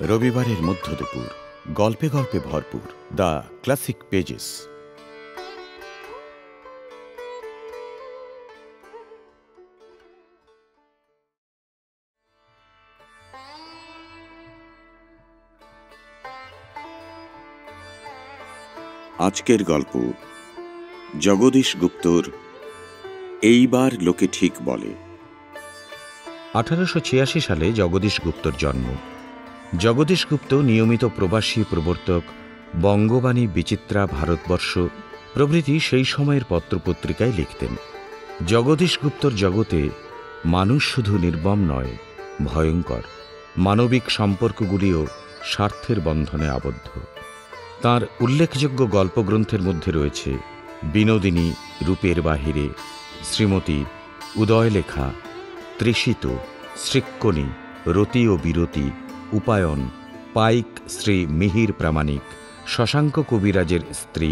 রবিবারের মধ্য দুপুর, গল্পে গল্পে ভরপুর দ্য ক্লাসিক পেজেস। আজকের গল্প জগদীশ গুপ্তর এইবার লোকে ঠিক বলে। 1886 সালে জগদীশ গুপ্তর জন্ম। জগদীশ গুপ্ত নিয়মিত প্রবাসী প্রবর্তক, বঙ্গবাণী, বিচিত্রা, ভারতবর্ষ প্রভৃতি সেই সময়ের পত্রপত্রিকায় লিখতেন। জগদীশ গুপ্তর জগতে মানুষ শুধু নির্মম নয়, ভয়ঙ্কর। মানবিক সম্পর্কগুলিও স্বার্থের বন্ধনে আবদ্ধ। তাঁর উল্লেখযোগ্য গল্পগ্রন্থের মধ্যে রয়েছে বিনোদিনী, রূপের বাহিরে, শ্রীমতী, উদয়লেখা, তৃষিত, শ্রীক্ষণী, রতি ও বিরতি, উপায়ন, পাইক শ্রী মিহির প্রামাণিক, শশাঙ্ক কবিরাজের স্ত্রী,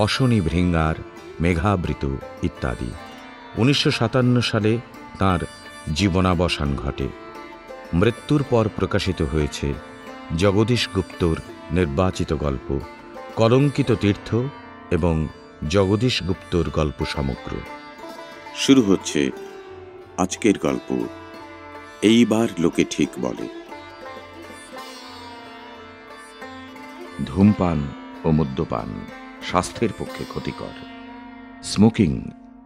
অশনি ভৃঙ্গার, মেঘাবৃত ইত্যাদি। 1957 সালে তাঁর জীবনাবসান ঘটে। মৃত্যুর পর প্রকাশিত হয়েছে জগদীশ গুপ্তর নির্বাচিত গল্প কলঙ্কিত তীর্থ এবং জগদীশ গুপ্তর গল্প সমগ্র। শুরু হচ্ছে আজকের গল্প এইবার লোকে ঠিক বলে। ধূমপান ও মদ্যপান স্বাস্থ্যের পক্ষে ক্ষতিকর। Smoking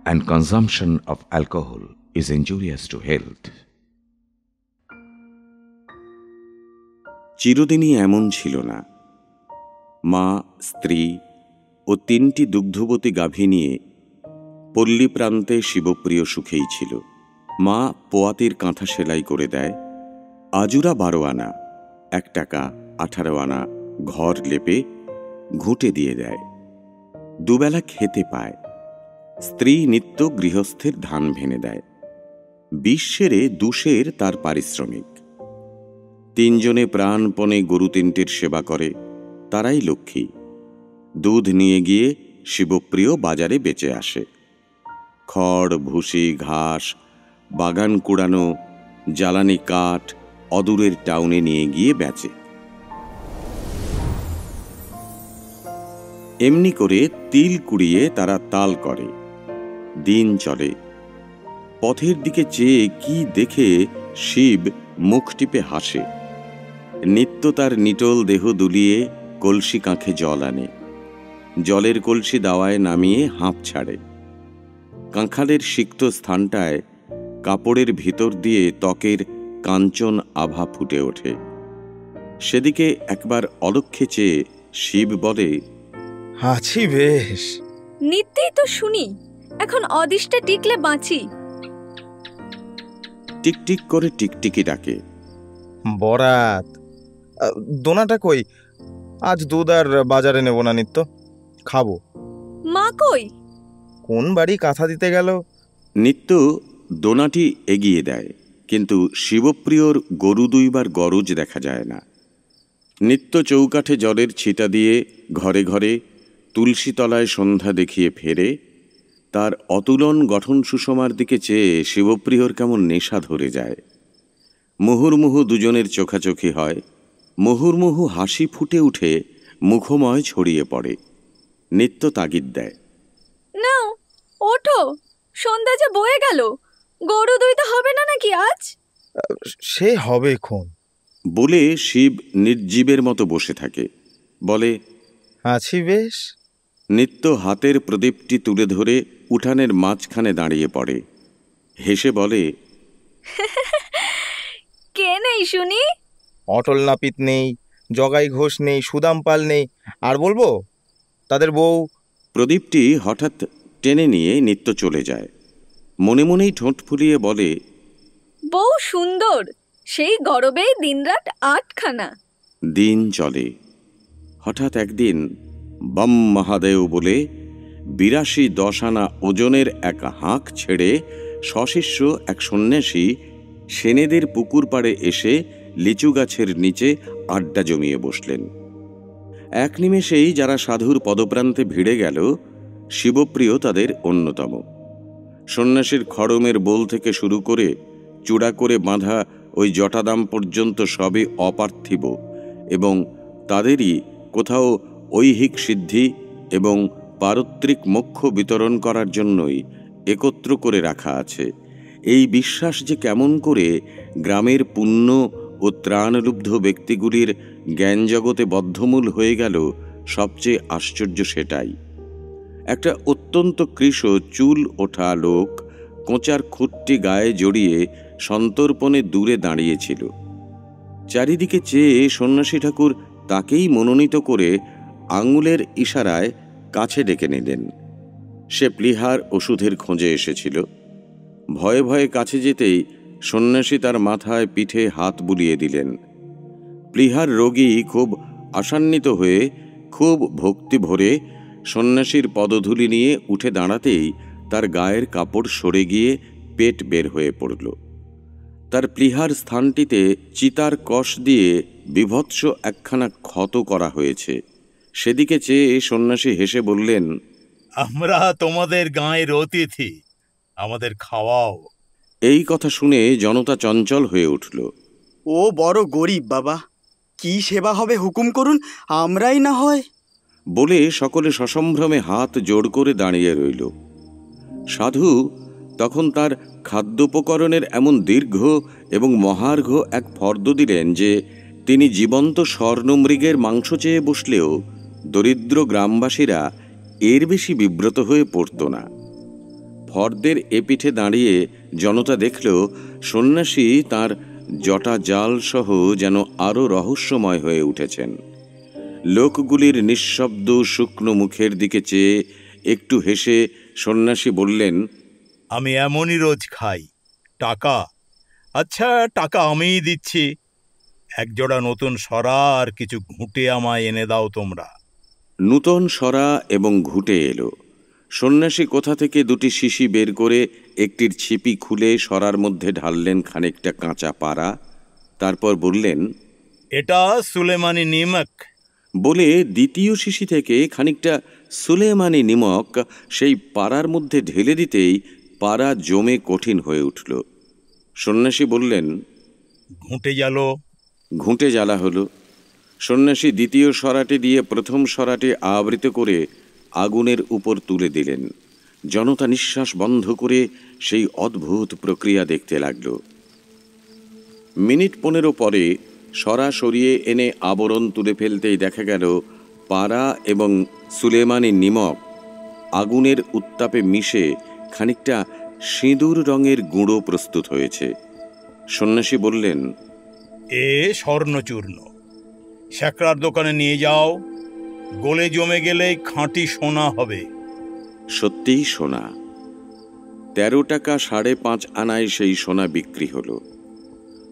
and consumption of alcohol is injurious to health. চিরদিনই এমন ছিল না। মা, স্ত্রী ও 3টি দুগ্ধবতী গাভী নিয়ে পল্লী প্রান্তে শিবপ্রিয় সুখেই ছিল। মা পোয়াতির কাঁথা সেলাই করে দেয়, আজুরা 12 আনা, 1 টাকা 18 আনা ঘর লেপে ঘুঁটে দিয়ে দেয়। দুবেলা খেতে পায়। স্ত্রী নিত্য গৃহস্থের ধান ভেনে দেয়। 20 সেরে 2 সের তার পারিশ্রমিক। 3 জনে প্রাণপণে গরু 3টের সেবা করে, তারাই লক্ষ্মী। দুধ নিয়ে গিয়ে শিবপ্রিয় বাজারে বেচে আসে। খড়, ভুসি, ঘাস, বাগান কুড়ানো, জ্বালানি কাঠ অদূরের টাউনে নিয়ে গিয়ে বেচে। এমনি করে তিল কুড়িয়ে তারা তাল করে। দিন চলে। পথের দিকে চেয়ে কি দেখে শিব মুখ টিপে হাসে। নিত্য তার নিটোল দেহ দুলিয়ে কলসি কাঁখে জল আনে। জলের কলসি দাওয়ায় নামিয়ে হাঁপ ছাড়ে। কাঁখালের সিক্ত স্থানটায় কাপড়ের ভিতর দিয়ে ত্বকের কাঞ্চন আভা ফুটে ওঠে। সেদিকে একবার অলক্ষ্যে চেয়ে শিব বলে, আছি বেশ। নিত্যই তো শুনি, এখন অদিষ্টে টিকলে বাঁচি। টিকটিক করে টিকটিকি ডাকে। বরাত। দোনাটা কই? আজ দুধ আর বাজারে নেব না নিত্য, খাবো। মা কই? কোন বাড়ি কাঁথা দিতে গেল। নিত্য দোনাটি এগিয়ে দেয়, কিন্তু শিবপ্রিয়র গরু দুইবার গরজ দেখা যায় না। নিত্য চৌকাঠে জলের ছিটা দিয়ে ঘরে ঘরে তুলসী তলায় সন্ধ্যা দেখিয়ে ফেরে। তার অতুলন গঠন সুষমার দিকে চেয়ে শিবপ্রিয়র কেমন নেশা ধরে যায়। মুহুর্মুহু দুজনের চোখাচোখি হয়। মুহুর্মুহু হাসি ফুটে উঠে মুখময় ছড়িয়ে পড়ে। নিত্য তাগিদ দেয়, নাও ওঠো, সন্ধ্যা যে বয়ে গেল। গরু দুইতে হবে না নাকি আজ? সে হবে খন। বলে শিব নির্জীবের মতো বসে থাকে। বলে, আছি বেশ। নিত্য হাতের প্রদীপটি তুলে ধরে উঠানের মাঝখানে দাঁড়িয়ে পড়ে। হেসে বলে, কে নেই শুনি? অটল নাপিত নেই, জগাই ঘোষ নেই, সুদাম পাল নেই, আর বলবো তাদের বউ। প্রদীপটি হঠাৎ টেনে নিয়ে নিত্য চলে যায়। মনে মনেই ঠোঁট ফুলিয়ে বলে, বউ সুন্দর, সেই গরবেই দিনরাত 8 খানা। দিন চলে। হঠাৎ একদিন বম মহাদেব বলে 82 10 আনা ওজনের এক হাঁক ছেড়ে সশিষ্য এক সন্ন্যাসী সেনেদের পুকুর পাড়ে এসে লিচু গাছের নিচে আড্ডা জমিয়ে বসলেন। এক নিমেষেই যারা সাধুর পদপ্রান্তে ভিড়ে গেল, শিবপ্রিয় তাদের অন্যতম। সন্ন্যাসীর খড়মের বোল থেকে শুরু করে চূড়া করে বাঁধা ওই জটাদাম পর্যন্ত সবই অপার্থিব এবং তাদেরই কোথাও ঐহিক সিদ্ধি এবং পারত্রিক মোক্ষ বিতরণ করার জন্যই একত্র করে রাখা আছে। এই বিশ্বাস যে কেমন করে গ্রামের পুণ্য ও ত্রাণলুব্ধ ব্যক্তিগুলির জ্ঞান জগতে বদ্ধমূল হয়ে গেল, সবচেয়ে আশ্চর্য সেটাই। একটা অত্যন্ত কৃশ চুল ওঠা লোক কোঁচার খুঁটটি গায়ে জড়িয়ে সন্তর্পণে দূরে দাঁড়িয়েছিল। চারিদিকে চেয়ে সন্ন্যাসী ঠাকুর তাকেই মনোনীত করে আঙুলের ইশারায় কাছে ডেকে নিলেন। সে প্লীহার ওষুধের খোঁজে এসেছিল। ভয়ে ভয়ে কাছে যেতেই সন্ন্যাসী তার মাথায় পিঠে হাত বুলিয়ে দিলেন। প্লীহার রোগী খুব আশান্বিত হয়ে খুব ভক্তি ভরে সন্ন্যাসীর পদধূলি নিয়ে উঠে দাঁড়াতেই তার গায়ের কাপড় সরে গিয়ে পেট বের হয়ে পড়ল। তার প্লীহার স্থানটিতে চিতার কষ দিয়ে বিভৎস একখানা ক্ষত করা হয়েছে। সেদিকে চেয়ে সন্ন্যাসী হেসে বললেন, আমরা তোমাদের গাঁয়ের অতিথি, আমাদের খাওয়াও। এই কথা শুনে জনতা চঞ্চল হয়ে উঠল। ও বড় গরিব বাবা, কি সেবা হবে হুকুম করুন, আমরাই না হয়। বলে সকলে সসম্ভ্রমে হাত জোড় করে দাঁড়িয়ে রইল। সাধু তখন তার খাদ্যোপকরণের এমন দীর্ঘ এবং মহার্ঘ এক ফর্দ দিলেন যে তিনি জীবন্ত স্বর্ণমৃগের মাংস চেয়ে বসলেও দরিদ্র গ্রামবাসীরা এর বেশি বিব্রত হয়ে পড়ত না। ফর্দের এপিঠে দাঁড়িয়ে জনতা দেখল সন্ন্যাসী তার জটা জাল সহ যেন আরও রহস্যময় হয়ে উঠেছেন। লোকগুলির নিঃশব্দ শুকনো মুখের দিকে চেয়ে একটু হেসে সন্ন্যাসী বললেন, আমি এমনই রোজ খাই। টাকা? আচ্ছা, টাকা আমিই দিচ্ছি। একজোড়া নতুন সরা আর কিছু ঘুঁটে আমায় এনে দাও তোমরা। নূতন সরা এবং ঘুঁটে এলো। সন্ন্যাসী কোথা থেকে দুটি শিশি বের করে একটির ছিপি খুলে সরার মধ্যে ঢাললেন খানিকটা কাঁচা পাড়া। তারপর বললেন, এটা সুলেমানি নিমক। বলে দ্বিতীয় শিশি থেকে খানিকটা সুলেমানি নিমক সেই পাড়ার মধ্যে ঢেলে দিতেই পাড়া জমে কঠিন হয়ে উঠল। সন্ন্যাসী বললেন, ঘুঁটে জ্বালো। ঘুঁটে জ্বালা হলো। সন্ন্যাসী দ্বিতীয় সরাটি দিয়ে প্রথম সরাটি আবৃত করে আগুনের উপর তুলে দিলেন। জনতা নিঃশ্বাস বন্ধ করে সেই অদ্ভুত প্রক্রিয়া দেখতে লাগল। মিনিট 15 পরে সরা সরিয়ে এনে আবরণ তুলে ফেলতেই দেখা গেল পাড়া এবং সুলেমানি নিমক আগুনের উত্তাপে মিশে খানিকটা সিঁদুর রঙের গুঁড়ো প্রস্তুত হয়েছে। সন্ন্যাসী বললেন, এ স্বর্ণচূর্ণ। শ্যাকরার দোকানে নিয়ে যাও, গলে জমে গেলে খাঁটি সোনা হবে। সত্যিই সোনা। 13 টাকা 5.5 আনায় সেই সোনা বিক্রি হল।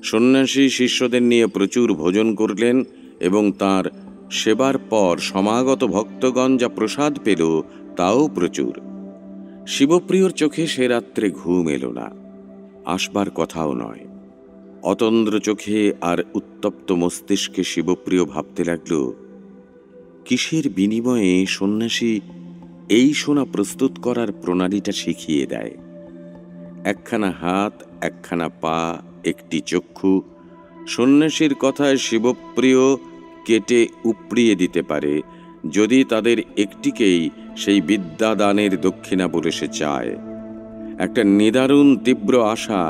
সন্ন্যাসী শিষ্যদের নিয়ে প্রচুর ভোজন করলেন এবং তার সেবার পর সমাগত ভক্তগণ যা প্রসাদ পেল তাও প্রচুর। শিবপ্রিয়র চোখে সে রাত্রে ঘুম এলো না, আসবার কথাও নয়। অতন্দ্র চোখে আর উত্তপ্ত মস্তিষ্কে শিবপ্রিয় ভাবতে লাগল, কিসের বিনিময়ে সন্ন্যাসী এই সোনা প্রস্তুত করার প্রণালীটা শিখিয়ে দেয়। একখানা হাত, একখানা পা, একটি চক্ষু সন্ন্যাসীর কথায় শিবপ্রিয় কেটে উপড়িয়ে দিতে পারে যদি তাদের একটিকেই সেই বিদ্যাদানের দক্ষিণা বলে সে চায়। একটা নিদারুণ তীব্র আশা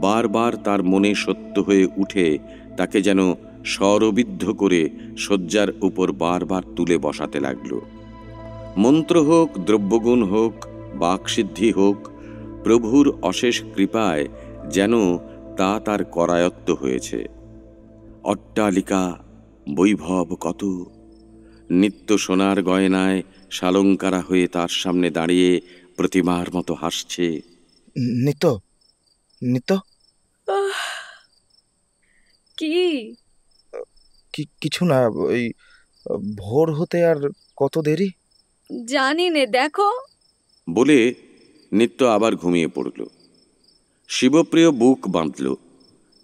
বারবার তার মনে সত্য হয়ে উঠে তাকে যেন স্বরবিদ্ধ করে শয্যার উপর বারবার তুলে বসাতে লাগল। মন্ত্র হোক, দ্রব্যগুণ হোক, বাকসিদ্ধি হোক, প্রভুর অশেষ কৃপায় যেন তা তার করায়ত্ত হয়েছে। অট্টালিকা, বৈভব কত! নিত্য সোনার গয়নায় শালঙ্কারা হয়ে তার সামনে দাঁড়িয়ে প্রতিমার মতো হাসছে। নিত্য, নিত্য, কি? কিছু না। ওই ভোর হতে আর কত দেরি? জানি নে, দেখো। বলে নিত্য আবার ঘুমিয়ে পড়ল। শিবপ্রিয় বুক বাঁধল।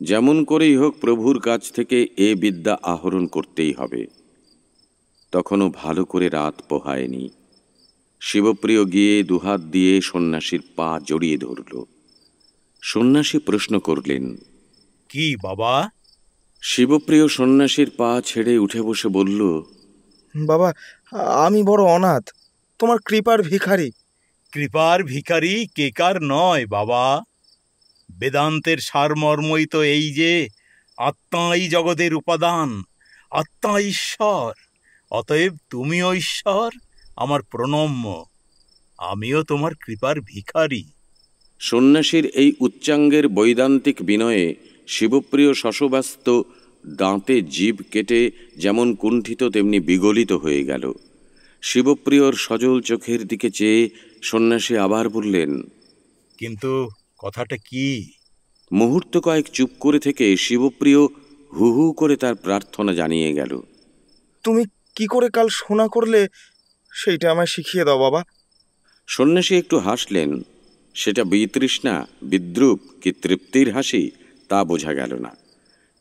যেমন করেই হোক প্রভুর কাছ থেকে এ বিদ্যা আহরণ করতেই হবে। তখনও ভালো করে রাত পোহায়নি। শিবপ্রিয় গিয়ে দুহাত দিয়ে সন্ন্যাসীর পা জড়িয়ে ধরল। সন্ন্যাসী প্রশ্ন করলেন, কি বাবা? শিবপ্রিয় সন্ন্যাসীর পা ছেড়ে উঠে বসে বলল, বাবা, আমি বড় অনাথ, তোমার কৃপার ভিখারি। কৃপার ভিখারি কে কার নয় বাবা। বেদান্তের সারমর্মই তো এই যে আত্মাই জগতের উপাদান, আত্মা ঈশ্বর। অতএব তুমিও ঈশ্বর, আমার প্রণম্য। আমিও তোমার কৃপার ভিখারি। সন্ন্যাসীর এই উচ্চাঙ্গের বৈদান্তিক বিনয়ে শিবপ্রিয় শশব্যস্ত দাঁতে জিভ কেটে যেমন কুণ্ঠিত তেমনি বিগলিত হয়ে গেল। শিবপ্রিয়র সজল চোখের দিকে চেয়ে সন্ন্যাসী আবার বললেন, কিন্তু কথাটা কি? মুহূর্ত কয়েক চুপ করে থেকে শিবপ্রিয় হু হু করে তার প্রার্থনা জানিয়ে গেল। তুমি কি করে কাল সোনা করলে সেইটা আমায় শিখিয়ে দাও বাবা। সন্ন্যাসী একটু হাসলেন। সেটা বিতৃষ্ণা, বিদ্রূপ কি তৃপ্তির হাসি তা বোঝা গেল না,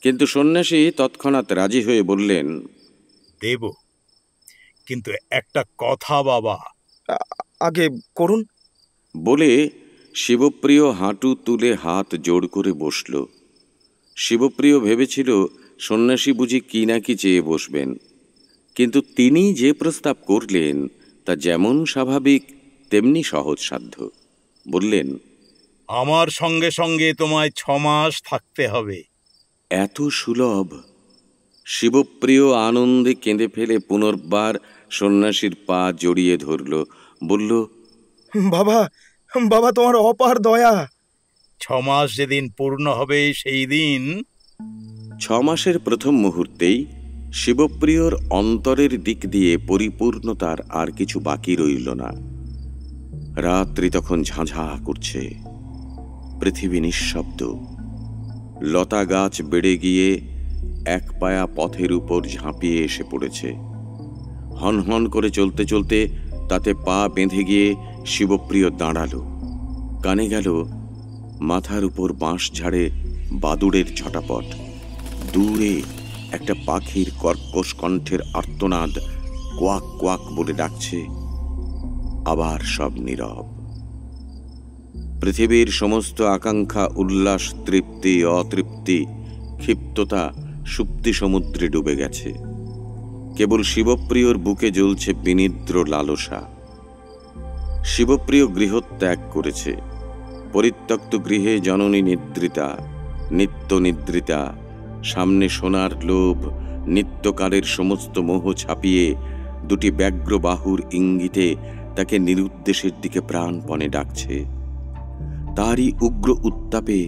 কিন্তু সন্ন্যাসী তৎক্ষণাৎ রাজি হয়ে বললেন, দেব, কিন্তু একটা কথা বাবা। আগে করুন। বলে শিবপ্রিয় হাঁটু তুলে হাত জোড় করে বসল। শিবপ্রিয় ভেবেছিল সন্ন্যাসী বুঝি কি না কি চেয়ে বসবেন, কিন্তু তিনি যে প্রস্তাব করলেন তা যেমন স্বাভাবিক তেমনি সহজসাধ্য। বললেন, আমার সঙ্গে সঙ্গে তোমায় 6 মাস থাকতে হবে। এত সুলভ! শিবপ্রিয় আনন্দে কেঁদে ফেলে পুনর্বার সন্ন্যাসীর পা জড়িয়ে ধরল। বলল, বাবা, বাবা, তোমার অপার দয়া। 6 মাস যেদিন পূর্ণ হবে সেই দিন। 6 মাসের প্রথম মুহূর্তেই শিবপ্রিয়র অন্তরের দিক দিয়ে পরিপূর্ণতার আর কিছু বাকি রইল না। রাত্রি তখন ঝাঁঝা করছে, পৃথিবী নিঃশব্দ। লতা গাছ বেড়ে গিয়ে এক পায়া পথের উপর ঝাঁপিয়ে এসে পড়েছে। হনহন করে চলতে চলতে তাতে পা বেঁধে গিয়ে শিবপ্রিয় দাঁড়ালো। কানে গেল মাথার উপর বাঁশ ঝাড়ে বাদুড়ের ছটাপট। দূরে একটা পাখির কর্কশ কণ্ঠের আর্তনাদ কোয়াক কোয়াক বলে ডাকছে। আবার সব নীরব। পৃথিবীর সমস্ত আকাঙ্ক্ষা, উল্লাস, তৃপ্তি, অতৃপ্তি, ক্ষিপ্ততা সুপ্তি সমুদ্রে ডুবে গেছে। কেবল শিবপ্রিয়র বুকে জ্বলছে বিনিদ্র লালসা। শিবপ্রিয় গৃহত্যাগ করেছে। পরিত্যক্ত গৃহে জননী নিদ্রিতা, নিত্য নিদ্রিতা। সামনে সোনার লোভ, নিত্যকালের সমস্ত মোহ ছাপিয়ে দুটি ব্যগ্র বাহুর ইঙ্গিতে তাকে নিরুদ্দেশের দিকে প্রাণপণে ডাকছে। তারই উগ্র উত্তাপে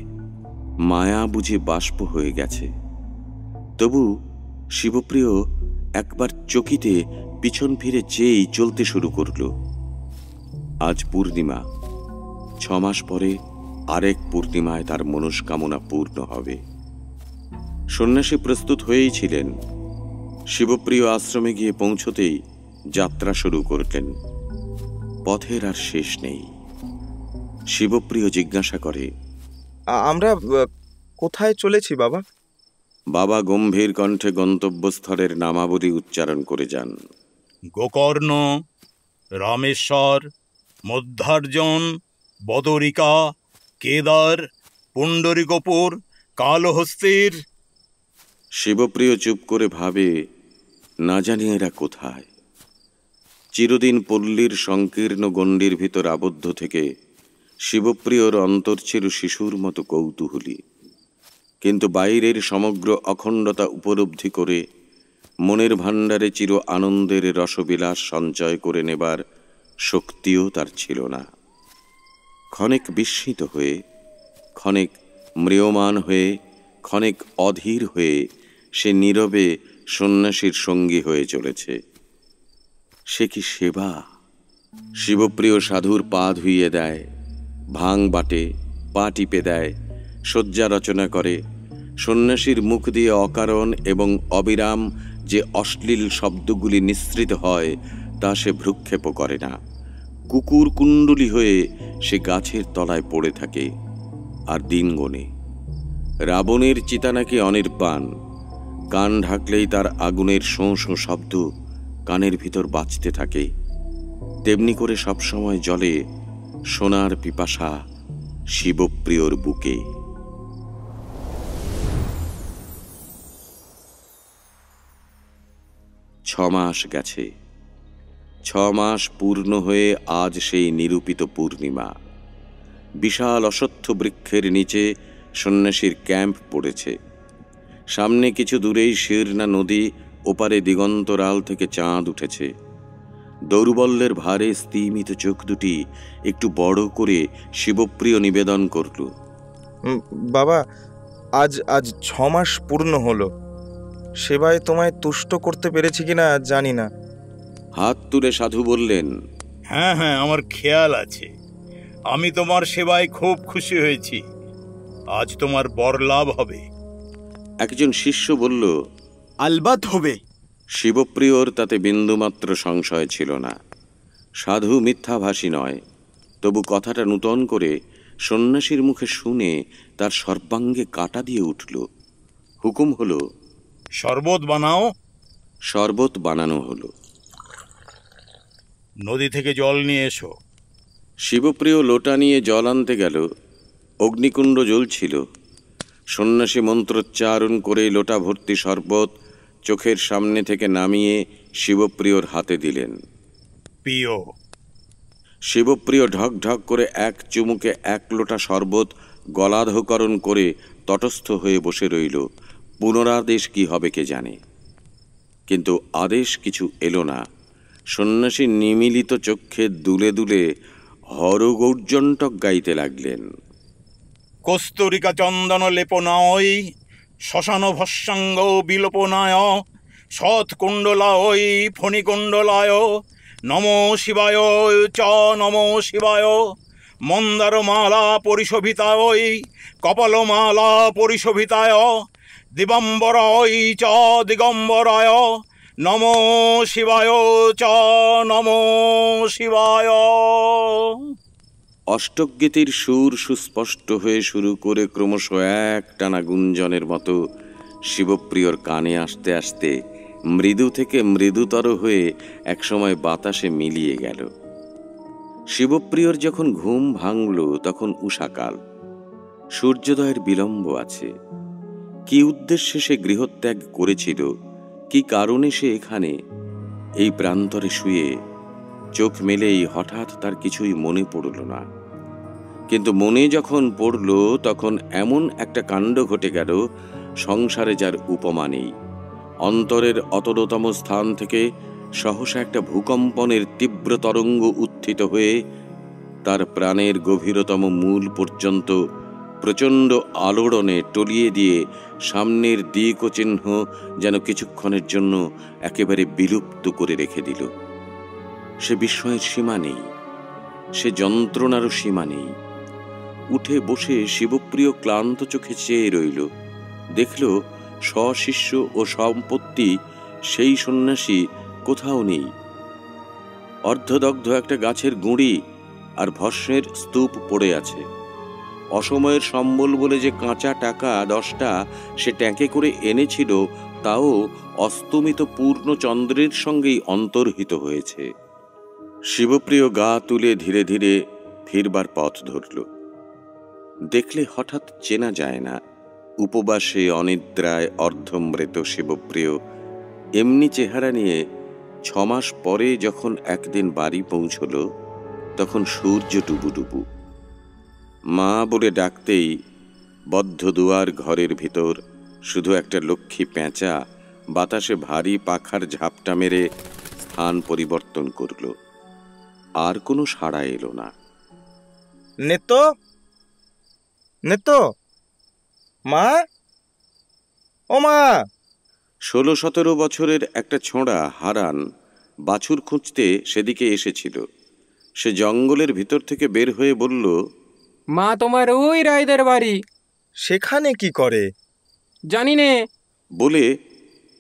মায়া বুঝে বাষ্প হয়ে গেছে। তবু শিবপ্রিয় একবার চকিতে পিছন ফিরে চেয়েই চলতে শুরু করল। আজ পূর্ণিমা। 6 মাস পরে আরেক পূর্ণিমায় তার মনস্কামনা পূর্ণ হবে। সন্ন্যাসী প্রস্তুত হয়েই ছিলেন। শিবপ্রিয় আশ্রমে গিয়ে পৌঁছতেই যাত্রা শুরু করলেন। পথের আর শেষ নেই। শিবপ্রিয় জিজ্ঞাসা করে, আমরা কোথায় চলেছি বাবা? বাবা গম্ভীর কণ্ঠে গন্তব্যস্থলের নামাবলী উচ্চারণ করে যান। গোকর্ণ, রামেশ্বর, মধ্যার্জন, বদরিকা, কেদার, পুণ্ডরীকপুর, কালহস্তির। শিবপ্রিয় চুপ করে ভাবে, না জানি এরা কোথায়। চিরদিন পল্লীর সংকীর্ণ গণ্ডির ভিতর আবদ্ধ থেকে শিবপ্রিয়র অন্তর ছিল শিশুর মতো কৌতূহলী। কিন্তু বাইরের সমগ্র অখণ্ডতা উপলব্ধি করে মনের ভাণ্ডারে চির আনন্দের রসবিলাস সঞ্চয় করে নেবার শক্তিও তার ছিল না। ক্ষণেক বিস্মিত হয়ে, ক্ষণেক ম্রিয়মাণ হয়ে, ক্ষণেক অধীর হয়ে সে নীরবে সন্ন্যাসীর সঙ্গী হয়ে চলেছে। সে কি সেবা! শিবপ্রিয় সাধুর পা ধুইয়ে দেয়, ভাং বাটে, পা টিপে দেয়, শয্যা রচনা করে। সন্ন্যাসীর মুখ দিয়ে অকারণ এবং অবিরাম যে অশ্লীল শব্দগুলি নিঃসৃত হয় তা সে ভ্রুক্ষেপও করে না। কুকুর কুণ্ডলী হয়ে সে গাছের তলায় পড়ে থাকে আর দিন গোনে। রাবণের চিতা নাকি অনির্বাণ। কান ঢাকলেই তার আগুনের শোঁ শোঁ শব্দ কানের ভিতর বাজতে থাকে। তেমনি করে সবসময় জ্বলে সোনার পিপাসা শিবপ্রিয়র বুকে। মাস গেছে। 6 মাস পূর্ণ হয়ে আজ সেই নিরূপিত পূর্ণিমা। বিশাল অশ্বত্থ বৃক্ষের নিচে সন্ন্যাসীর ক্যাম্প পড়েছে। সামনে কিছু দূরেই শিরনা নদী, ওপারে দিগন্তরাল থেকে চাঁদ উঠেছে। দৌর্বল্যের ভারে স্তিমিত চোখ দুটি একটু বড় করে শিবপ্রিয় নিবেদন করল, বাবা, আজ আজ 6 মাস পূর্ণ হলো। সেবায় তোমায় তুষ্ট করতে পেরেছি কিনা জানি না। হাত তুলে সাধু বললেন, হ্যাঁ হ্যাঁ, আমার খেয়াল আছে। আমি তোমার সেবায় খুব খুশি হয়েছি। আজ তোমার বরলাভ হবে। একজন শিষ্য বলল, আলবাত হবে। শিবপ্রিয়র তাতে বিন্দুমাত্র সংশয় ছিল না। সাধু মিথ্যাভাষী নয়, তবু কথাটা নূতন করে সন্ন্যাসীর মুখে শুনে তার সর্বাঙ্গে কাঁটা দিয়ে উঠল। হুকুম হলো, শরবত বানাও। শরবত বানানো হলো। নদী থেকে জল নিয়ে এসো। শিবপ্রিয় লোটা নিয়ে জল আনতে গেল। অগ্নিকুণ্ড জ্বলছিল। সন্ন্যাসী মন্ত্রোচ্চারণ করে লোটা ভর্তি শরবত চোখের সামনে থেকে নামিয়ে শিবপ্রিয়র হাতে দিলেন। পিও। শিবপ্রিয় ঢক ঢক করে এক চুমুকে 1 লোটা শরবত গলাধকরণ করে তটস্থ হয়ে বসে রইল। পুনরাদেশ কি হবে কে জানে। কিন্তু আদেশ কিছু এলো না। সন্ন্যাসী নিমিলিত চক্ষে দুলে দুলে হরগৌর্জন্টক গাইতে লাগলেন। কস্তুরিকা চন্দন লেপনায়, শ্মশান ভস্যাঙ্গ বিলোপনায়, সৎকুণ্ডলায় ফণিকুণ্ডলায়, নমো শিবায় চ নমো শিবায়, মন্দারমালা পরিশোভিতায়, কপালমালা পরিশোভিতায়, দিগম্বরায় চ দিগম্বরায়, নমো শিবায় চ নমো শিবায়। অষ্টকগীতির সুর সুস্পষ্ট হয়ে শুরু করে ক্রমশ একটানা গুঞ্জনের মতো শিবপ্রিয়র কানে আসতে আসতে মৃদু থেকে মৃদুতর হয়ে একসময় বাতাসে মিলিয়ে গেল। শিবপ্রিয়র যখন ঘুম ভাঙল তখন উষাকাল। সূর্যোদয়ের বিলম্ব আছে। কি উদ্দেশ্যে সে গৃহত্যাগ করেছিল, কি কারণে সে এখানে এই প্রান্তরে শুয়ে, চোখ মেলেই হঠাৎ তার কিছুই মনে পড়ল না। কিন্তু মনে যখন পড়ল তখন এমন একটা কাণ্ড ঘটে গেল সংসারে যার উপমা নেই। অন্তরের অতলতম স্থান থেকে সহসা একটা ভূকম্পনের তীব্র তরঙ্গ উত্থিত হয়ে তার প্রাণের গভীরতম মূল পর্যন্ত প্রচণ্ড আলোড়নে টলিয়ে দিয়ে সামনের দিক ও চিহ্ন যেন কিছুক্ষণের জন্য একেবারে বিলুপ্ত করে রেখে দিল। সে বিস্ময়ের সীমা নেই, সে যন্ত্রণারও সীমা নেই। উঠে বসে শিবপ্রিয় ক্লান্ত চোখে চেয়ে রইল। দেখল স্বশিষ্য ও সম্পত্তি সেই সন্ন্যাসী কোথাও নেই। অর্ধদগ্ধ একটা গাছের গুঁড়ি আর ভস্মের স্তূপ পড়ে আছে। অসময়ের সম্বল বলে যে কাঁচা টাকা 10টা সে ট্যাঁকে করে এনেছিল, তাও অস্তমিত পূর্ণ চন্দ্রের সঙ্গেই অন্তর্হিত হয়েছে। শিবপ্রিয় গা তুলে ধীরে ধীরে ফিরবার পথ ধরল। দেখলে হঠাৎ চেনা যায় না। উপবাসে অনিদ্রায় অর্ধমৃত শিবপ্রিয় এমনি চেহারা নিয়ে 6 মাস পরে যখন একদিন বাড়ি পৌঁছল, তখন সূর্য ডুবুডুবু। মা বলে ডাকতেই বদ্ধ দুয়ার ঘরের ভিতর শুধু একটা লক্ষ্মী পেঁচা বাতাসে ভারী পাখার ঝাপটা মেরে স্থান পরিবর্তন করল। আর কোনো সাড়া এলো না। নেতো, নেতো, মা, ও মা। 16-17 বছরের একটা ছোঁড়া হারান বাছুর খুঁজতে সেদিকে এসেছিল। সে জঙ্গলের ভিতর থেকে বের হয়ে বলল, মা তোমার ওই রায়দের বাড়ি। সেখানে কি করে জানি নে। বলে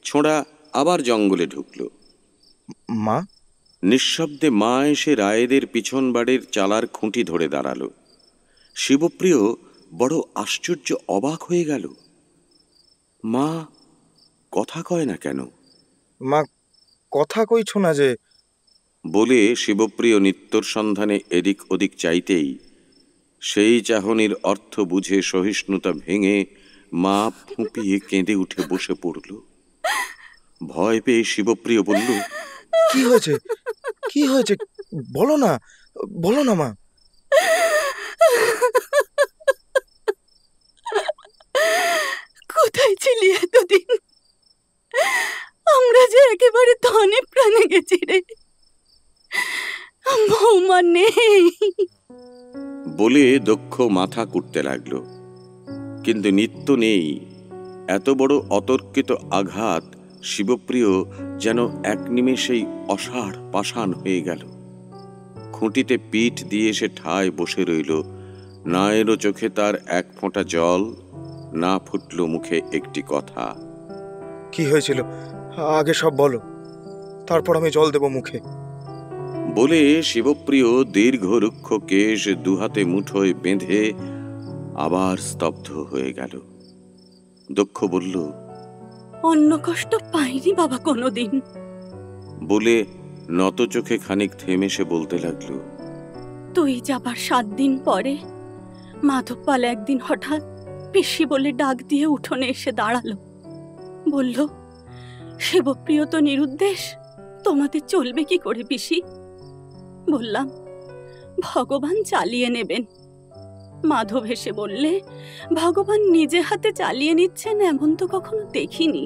ছোঁড়া আবার জঙ্গলে ঢুকল। মা? নিঃশব্দে মা এসে রায়েদের পিছন বাড়ির চালার খুঁটি ধরে দাঁড়াল। শিবপ্রিয় বড় আশ্চর্য অবাক হয়ে গেল। মা কথা কয় না কেন? মা কথা কইছ না যে? বলে শিবপ্রিয় নিত্যর সন্ধানে এদিক ওদিক চাইতেই সেই চাহনির অর্থ বুঝে সহিষ্ণুতা ভেঙে মা ফুঁপিয়ে কেঁদে উঠে বসে পড়ল। ভয় পেয়ে শিবপ্রিয় বলল, কি হয়েছে? কি হয়েছে? বলো না, বলো না মা। কোথায় ছিলি এতদিন? আমরা যে একেবারে ধনে প্রাণে গেছি রে, বৌমা নেই। বলে দক্ষ মাথা কুটতে লাগলো। কিন্তু নিত্য নেই এত বড় অতর্কিত আঘাত শিবপ্রিয় যেন এক নিমেষেই অসাড় পাষাণ হয়ে গেল। খুঁটিতে পিঠ দিয়ে সে ঠায় বসে রইল। না এলো চোখে তার এক ফোঁটা জল, না ফুটল মুখে একটি কথা। কি হয়েছিল আগে সব বলো, তারপর আমি জল দেব মুখে। বলে শিবপ্রিয় দীর্ঘ রুক্ষ কেশ দুহাতে মুঠোয় বেঁধে আবার স্তব্ধ হয়ে গেল। দক্ষ বলল, অন্য কষ্ট পাইনি বাবা কোনোদিন। বলে নত চোখে খানিক থেমে সে বলতে লাগলো, তুই যাবার 7 দিন পরে মাধবপাল একদিন হঠাৎ পিসি বলে ডাক দিয়ে উঠোনে এসে দাঁড়ালো। বলল, শিবপ্রিয় তো নিরুদ্দেশ, তোমাদের চলবে কি করে পিসি? বললাম, ভগবান চালিয়ে নেবেন। মাধব হেসে বললে, ভগবান নিজে হাতে চালিয়ে নিচ্ছেন এমন তো কখনো দেখিনি।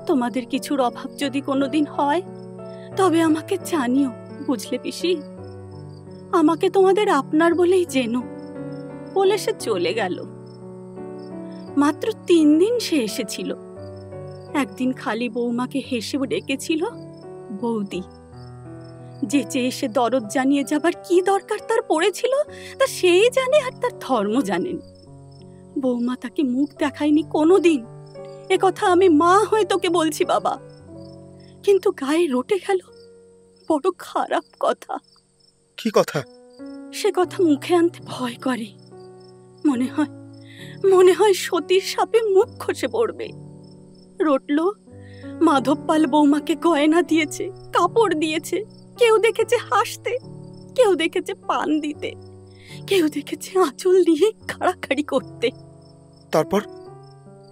তোমাদের কিছুর অভাব যদি কোনোদিন হয় তবে আমাকে জানিও, বুঝলে পিসি? আমাকে তোমাদের আপনার বলেই জেনো। বলে সে চলে গেল। মাত্র 3 দিন সে এসেছিল। একদিন খালি বৌমাকে হেসে ডেকেছিল বৌদি। যেচে এসে দরদ জানিয়ে যাবার কি দরকার তার পড়েছিল তা সেই জানে, আর তার ধর্ম জানেন। বৌমা তাকে মুখ দেখায়নি কোনোদিন, এ কথা আমি মা হয়ে তোকে বলছি বাবা। কিন্তু গায়ে রটে গেল বড় খারাপ কথা। কি কথা? সে কথা মুখে আনতে ভয় করে। মনে হয় সতীর সাপে মুখ খসে পড়বে। রটল, মাধবপাল বৌমাকে গয়না দিয়েছে, কাপড় দিয়েছে। কেউ দেখেছে হাসতে, কেউ দেখেছে পান দিতে, কেউ দেখেছে আঁচল নিয়ে কাড়াকাড়ি করতে। তারপর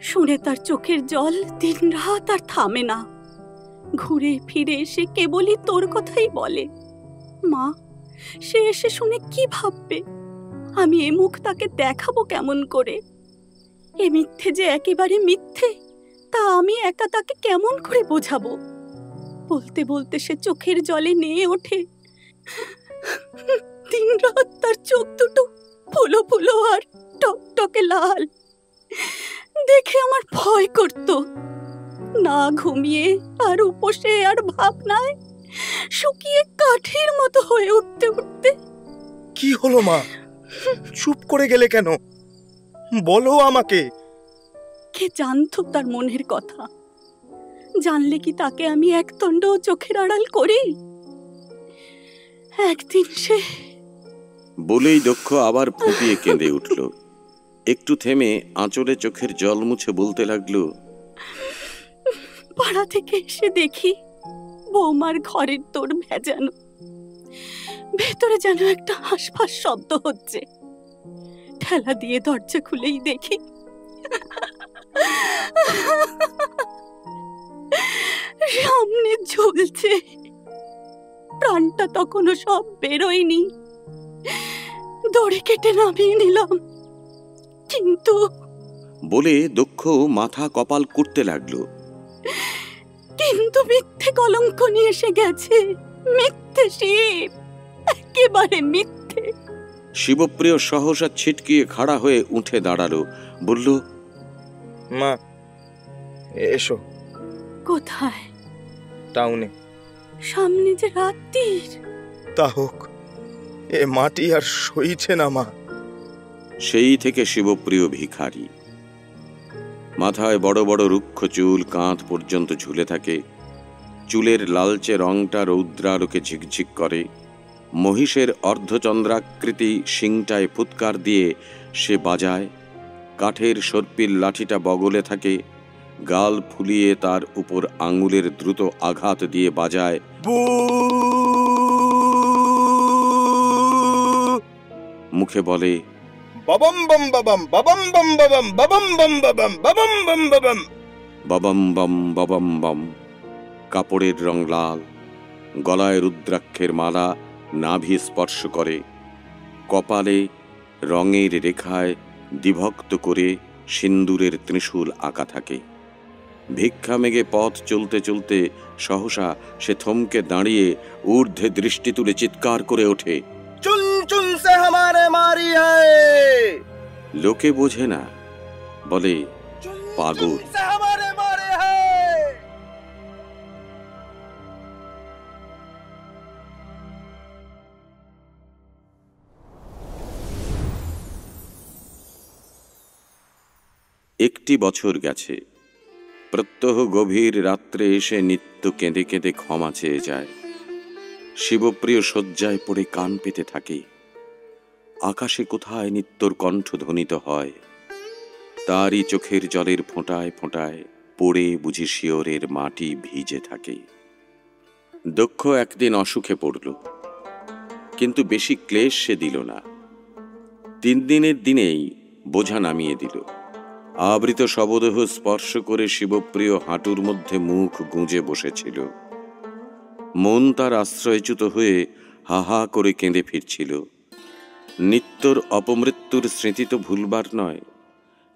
শুনে তার চোখের জল দিন রাত আর থামে না। ঘুরে ফিরে এসে কেবলই তোর কথাই বলে। মা, সে এসে শুনে কি ভাববে? আমি এ মুখ তাকে দেখাবো কেমন করে? এ মিথ্যে যে একেবারে মিথ্যে তা আমি একা তাকে কেমন করে বোঝাবো? বলতে বলতে সে চোখের জলে নিয়ে ওঠে। দিন রাত তার চোখ দুটো ফুলো ফুলো আর টকটকে লাল। দেখে আমার ভয় করত। না ঘুমিয়ে আর উপসে আর ভাবনায় শুকিয়ে কাঠের মতো হয়ে উঠতে উঠতে। কি হলো মা? চুপ করে গেলে কেন? বলো আমাকে। কে জানতো তার মনের কথা? জানলে কি তাকে আমি একদণ্ড চোখের আড়াল করি? একদিন সে বলেই দক্ষ আবার ফুঁপিয়ে কেঁদে উঠল। একটু থেমে আঁচলে চোখের জল মুছে বলতে লাগলো, পাড়া থেকে এসে দেখি বৌমার ঘরের দোর ভেজানো, ভেতরে যেন একটা হাঁসফাঁস শব্দ হচ্ছে। ঠেলা দিয়ে দরজা খুলেই দেখি সামনে ঝুলছে। প্রাণটা তখনও সব বেরোয়নি। দড়ি কেটে নামিয়ে নিলাম, কিন্তু বলে দক্ষ মাথা কপাল কুটতে লাগলো। কিন্তু মিথ্যে কলঙ্ক নিয়ে এসে গেছে। মিথ্যে শিব, একেবারে মিথ্যে। শিবপ্রিয় সহসা ছিটকিয়ে খাড়া হয়ে উঠে দাঁড়ালো। বলল, মা এসো। কোথায়? টাউনে। সামনে যে রাত্রির। তা হোক, এ মাটি আর সইছে না মা। সেই থেকে শিবপ্রিয় ভিখারি। মাথায় বড় বড় রুক্ষ চুল কাঁধ পর্যন্ত ঝুলে থাকে। চুলের লালচে রংটা রৌদ্রালোকে ঝিকঝিক করে। মহিষের অর্ধচন্দ্রাকৃতি শিংটায় ফুৎকার দিয়ে সে বাজায়। কাঠের সর্পির লাঠিটা বগলে থাকে। গাল ফুলিয়ে তার উপর আঙুলের দ্রুত আঘাত দিয়ে বাজায়। মুখে বলে, বাবাম বাম বাবাম বাবাম বাম বাবাম বাবাম বাম বাবাম বাবাম বাম বাবাম। ববম বম ববম বম। কাপড়ের রং লাল, গলায় রুদ্রাক্ষের মালা নাভি স্পর্শ করে, কপালে রঙের রেখায় দ্বিভক্ত করে সিন্দুরের ত্রিশূল আঁকা থাকে। ভিক্ষা মেঘে পথ চলতে চলতে সহসা সে থমকে দাঁড়িয়ে ঊর্ধ্বে দৃষ্টি তুলে চিৎকার করে ওঠে, চুন চুন সে হামারে মারি হ্যায়। লোকে বোঝে না, বলে পাগল। সে হামারে মারে হ্যায়। একটি বছর গেছে। প্রত্যহ গভীর রাত্রে এসে নিত্য কেঁদে কেঁদে ক্ষমা চেয়ে যায়। শিবপ্রিয় শয্যায় পড়ে কান পেতে থাকে। আকাশে কোথায় নিত্যর কণ্ঠ ধ্বনিত হয়, তারই চোখের জলের ফোঁটায় ফোঁটায় পড়ে বুঝি শিয়রের মাটি ভিজে থাকে। দক্ষ একদিন অসুখে পড়ল, কিন্তু বেশি ক্লেশ সে দিল না। 3 দিনের দিনেই বোঝা নামিয়ে দিল। আবৃত শবদেহ স্পর্শ করে শিবপ্রিয় হাঁটুর মধ্যে মুখ গুঁজে বসেছিল। মন তার আশ্রয়চ্যুত হয়ে হা হা করে কেঁদে ফিরছিল। নিত্যর অপমৃত্যুর স্মৃতি তো ভুলবার নয়।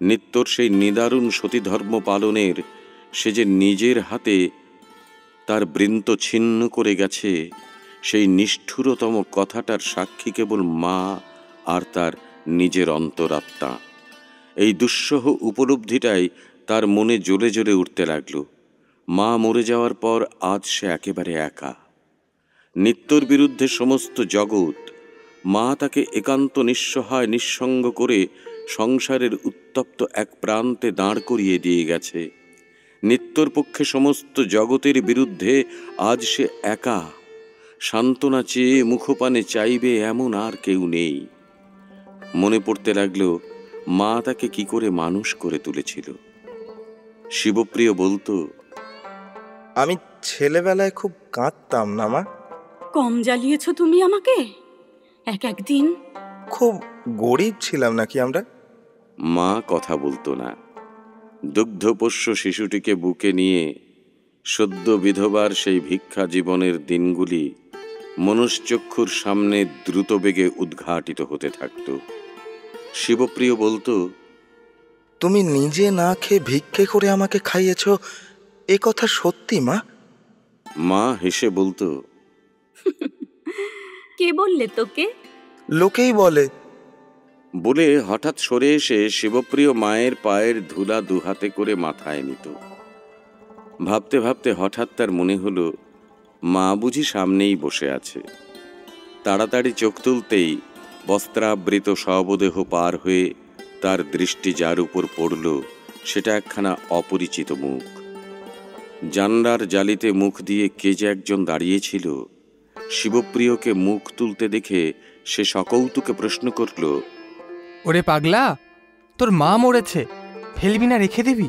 নিত্যর সেই নিদারুণ সতীধর্ম পালনের সে যে নিজের হাতে তার বৃন্ত ছিন্ন করে গেছে, সেই নিষ্ঠুরতম কথাটার সাক্ষী কেবল মা আর তার নিজের অন্তরাত্মা। এই দুঃসহ উপলব্ধিটাই তার মনে জ্বলে জ্বলে উঠতে লাগল। মা মরে যাওয়ার পর আজ সে একেবারে একা। নিত্যর বিরুদ্ধে সমস্ত জগৎ। মা তাকে একান্ত নিঃসহায় নিঃসঙ্গ করে সংসারের উত্তপ্ত এক প্রান্তে দাঁড় করিয়ে দিয়ে গেছে। নিত্যর পক্ষে সমস্ত জগতের বিরুদ্ধে আজ সে একা। সান্ত্বনা চেয়ে মুখপানে চাইবে এমন আর কেউ নেই। মনে পড়তে লাগল মা তাকে কি করে মানুষ করে তুলেছিল। শিবপ্রিয় বলতো, আমি ছেলেবেলায় খুব কাঁদতাম না মা। কম জ্বালিয়েছ তুমি আমাকে। একদিন খুব গরিব ছিলাম নাকি আমরা? মা কথা বলতো না। দুগ্ধপোষ্য শিশুটিকে বুকে নিয়ে সদ্য বিধবার সেই ভিক্ষা জীবনের দিনগুলি মনুষ্যক্ষুর সামনে দ্রুতবেগে উদ্ঘাটিত হতে থাকত। শিবপ্রিয় বলতো, তুমি নিজে না খেয়ে ভিক্ষে করে আমাকে খাইয়েছ, এ কথা সত্যি মা? মা হেসে বলতো, কে বললে তোকে? লোকেই বলে। বলে হঠাৎ সরে এসে শিবপ্রিয় মায়ের পায়ের ধুলা দুহাতে করে মাথায় নিত। ভাবতে ভাবতে হঠাৎ তার মনে হলো মা বুঝি সামনেই বসে আছে। তাড়াতাড়ি চোখ তুলতেই বস্ত্রাবৃত শবদেহ পার হয়ে তার দৃষ্টি যার উপর পড়ল সেটা একখানা অপরিচিত মুখ। জানলার জালিতে মুখ দিয়ে কে যে একজন দাঁড়িয়েছিল। শিবপ্রিয়কে মুখ তুলতে দেখে সে সকৌতুকে প্রশ্ন করল, ওরে পাগলা, তোর মা মরেছে, ফেলবি না, রেখে দিবি?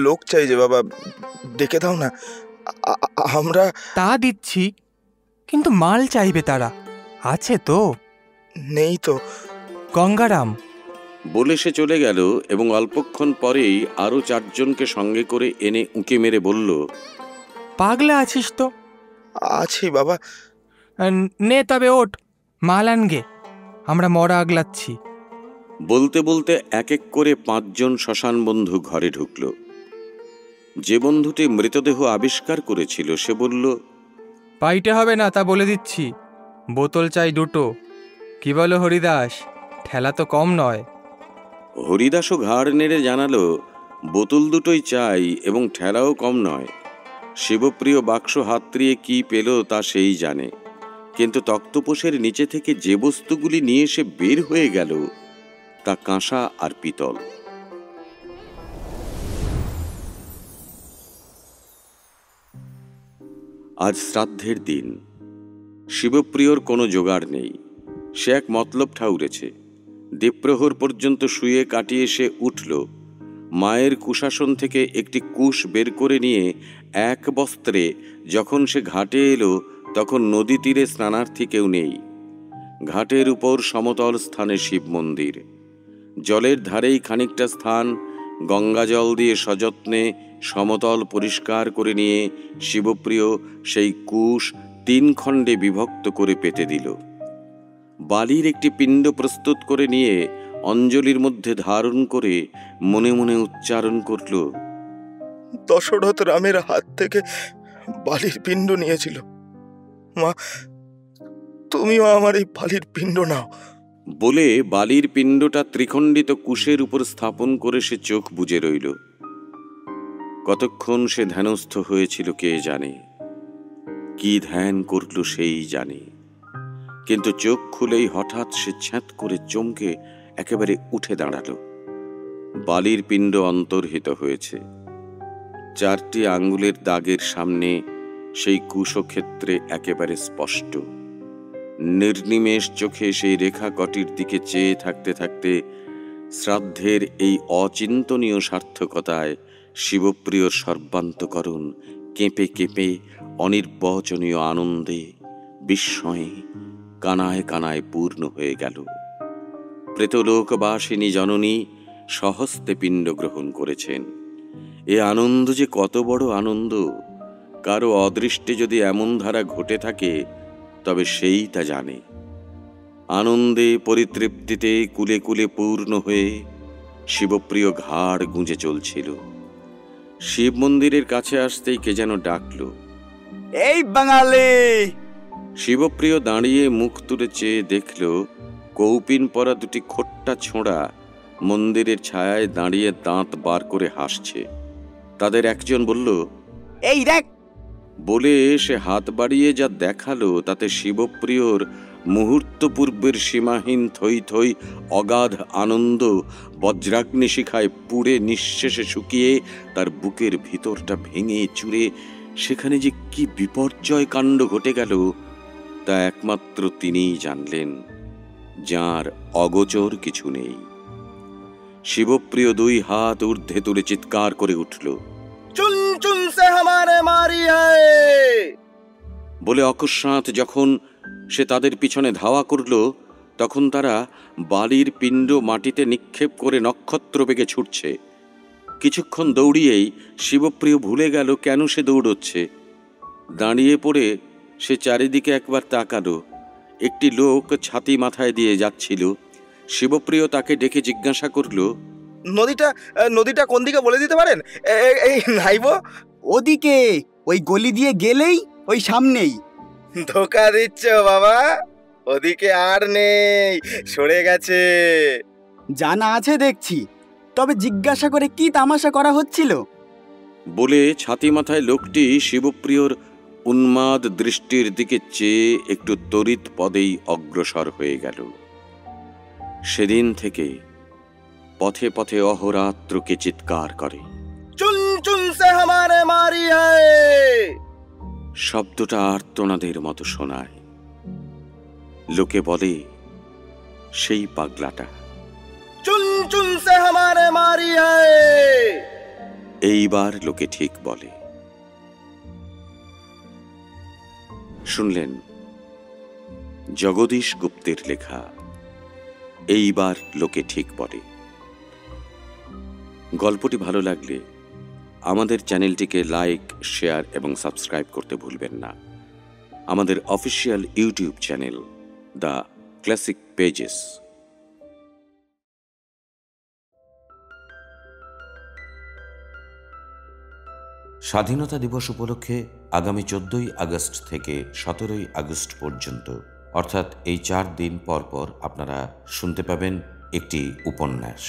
লোক চাই যে বাবা, ডেকে দাও না। আমরা তা দিচ্ছি, কিন্তু মাল চাইবে তারা। আছে তো? নেই তো। গঙ্গারাম। বলে সে চলে গেল এবং অল্পক্ষণ পরেই আরো 4 জনকে সঙ্গে করে এনে উঁকে মেরে বলল, পাগলা আছিস তো? আছি বাবা। নে তবে ওঠ, মাল আনগে, আমরা মরা আগলাচ্ছি। বলতে বলতে এক এক করে 5 জন শ্মশান বন্ধু ঘরে ঢুকল। যে বন্ধুটি মৃতদেহ আবিষ্কার করেছিল সে বলল, পাইতে হবে না, তা বলে দিচ্ছি। বোতল চাই 2টো। কি বলো হরিদাস, ঠেলা তো কম নয়। হরিদাসও ঘাড় নেড়ে জানালো, বোতল 2টোই চাই এবং ঠেলাও কম নয়। শিবপ্রিয় বাক্স হাতড়িয়ে কি পেল তা সেই জানে, কিন্তু তক্তপোষের নিচে থেকে যে বস্তুগুলি নিয়ে সে বের হয়ে গেল তা কাঁসা আর পিতল। আজ শ্রাদ্ধের দিন। শিবপ্রিয়র কোনো জোগাড় নেই। সে এক মতলব ঠাউরেছে। দ্বীপ্রহর পর্যন্ত শুয়ে কাটিয়ে সে উঠল। মায়ের কুশাসন থেকে একটি কুশ বের করে নিয়ে এক বস্ত্রে যখন সে ঘাটে এলো তখন নদী তীরে স্নানার্থী কেউ নেই। ঘাটের উপর সমতল স্থানে শিব মন্দির। জলের ধারেই খানিকটা স্থান গঙ্গাজল দিয়ে সযত্নে সমতল পরিষ্কার করে নিয়ে শিবপ্রিয় সেই কুশ 3 খণ্ডে বিভক্ত করে পেতে দিল। বালির একটি পিণ্ড প্রস্তুত করে নিয়ে অঞ্জলির মধ্যে ধারণ করে মনে মনে উচ্চারণ করল, দশরথ রামের হাত থেকে বালির পিণ্ড নিয়েছিল। মা, তুমিও আমার এই বালির পিণ্ড নাও। বলে বালির পিণ্ডটা ত্রিখণ্ডিত কুশের উপর স্থাপন করে সে চোখ বুজে রইল। কতক্ষণ সে ধ্যানস্থ হয়েছিল কে জানে, কি ধ্যান করল সেই জানে। কিন্তু চোখ খুলেই হঠাৎ সে ছ্যাঁত করে চমকে একেবারে উঠে দাঁড়ালো। বালির পিণ্ড অন্তর্হিত হয়েছে। 4টি আঙ্গুলের দাগের সামনে সেই কুশক্ষেত্রে একেবারে স্পষ্ট। নির্নিমেষ চোখে সেই রেখা কটির দিকে চেয়ে থাকতে থাকতে শ্রাদ্ধের এই অচিন্তনীয় সার্থকতায় শিবপ্রিয়র সর্বান্তকরণ কেঁপে কেঁপে অনির্বচনীয় আনন্দে বিস্ময়ে কানায় কানায় পূর্ণ হয়ে গেল। প্রেতলোকবাসিনী জননী স্বহস্তে পিণ্ড গ্রহণ করেছেন। এ আনন্দ যে কত বড় আনন্দ! কারো অদৃষ্টে যদি এমন ধারা ঘটে থাকে তবে সেই তা জানে। আনন্দে পরিতৃপ্তিতে কুলে কুলে পূর্ণ হয়ে শিবপ্রিয় ঘাড় গুঁজে চলছিল। শিব মন্দিরের কাছে আসতেই কে যেন ডাকল, এই বাঙালি! শিবপ্রিয় দাঁড়িয়ে মুখ তুলে চেয়ে দেখল কৌপিন পরা 2টি খোট্টা ছোঁড়া মন্দিরের ছায়ায় দাঁড়িয়ে দাঁত বার করে হাসছে। তাদের একজন বলল, এই দেখ! বলে সে হাত বাড়িয়ে যা দেখালো তাতে শিবপ্রিয়র মুহূর্ত পূর্বের সীমাহীন থই থই অগাধ আনন্দ বজ্রাগ্নি শিখায় পুড়ে নিঃশেষে শুকিয়ে তার বুকের ভিতরটা ভেঙে চুরে সেখানে যে কি বিপর্যয় কাণ্ড ঘটে গেল তা একমাত্র তিনিই জানলেন, যার অগোচর কিছু নেই। শিবপ্রিয় 2 হাত ঊর্ধ্বে তুলে চিৎকার করে উঠল, চুন চুন সে হামারে মারি হ্যায়! বলে অকস্মাৎ যখন সে তাদের পিছনে ধাওয়া করল তখন তারা বালির পিণ্ড মাটিতে নিক্ষেপ করে নক্ষত্র বেগে ছুটছে। কিছুক্ষণ দৌড়িয়েই শিবপ্রিয় ভুলে গেল কেন সে দৌড়চ্ছে। দাঁড়িয়ে পড়ে সে চারিদিকে একবার তাকালো। একটি লোক ছাতি মাথায় দিয়ে যাচ্ছিল। শিবপ্রিয় তাকে ডেকে জিজ্ঞাসা করল, নদীটা কোন দিকে বলে দিতে পারেন? এই নাইব ওদিকে, ওই গলি দিয়ে গেলেই ওই সামনেই। ধোকা দিচ্ছ বাবা, ওদিকে আর নেই, সরে গেছে। জানা আছে দেখছি, তবে জিজ্ঞাসা করে কি তামাশা করা হচ্ছিল? বলে ছাতি মাথায় লোকটি শিবপ্রিয়র উন্মাদ দৃষ্টির দিকে চেয়ে একটু তড়িৎ পদেই অগ্রসর হয়ে গেল। সেদিন থেকে পথে পথে অহরাত্রকে চিৎকার করে, চুন চুন সে হামারে মারি হ্যায়! শব্দটা আর্তনাদের মতো শোনায়। লোকে বলে সেই পাগলাটা। চুন চুন সে হামারে মারি হ্যায়! এইবার লোকে ঠিক বলে। শুনলেন জগদীশ গুপ্তের লেখা এইবার লোকে ঠিক বলে। গল্পটি ভালো লাগলে আমাদের চ্যানেলটিকে লাইক, শেয়ার এবং সাবস্ক্রাইব করতে ভুলবেন না। আমাদের official YouTube channel the classic pages. স্বাধীনতা দিবস উপলক্ষে আগামী 14ই আগস্ট থেকে 17ই আগস্ট পর্যন্ত, অর্থাৎ এই 4 দিন পর পর আপনারা শুনতে পাবেন একটি উপন্যাস।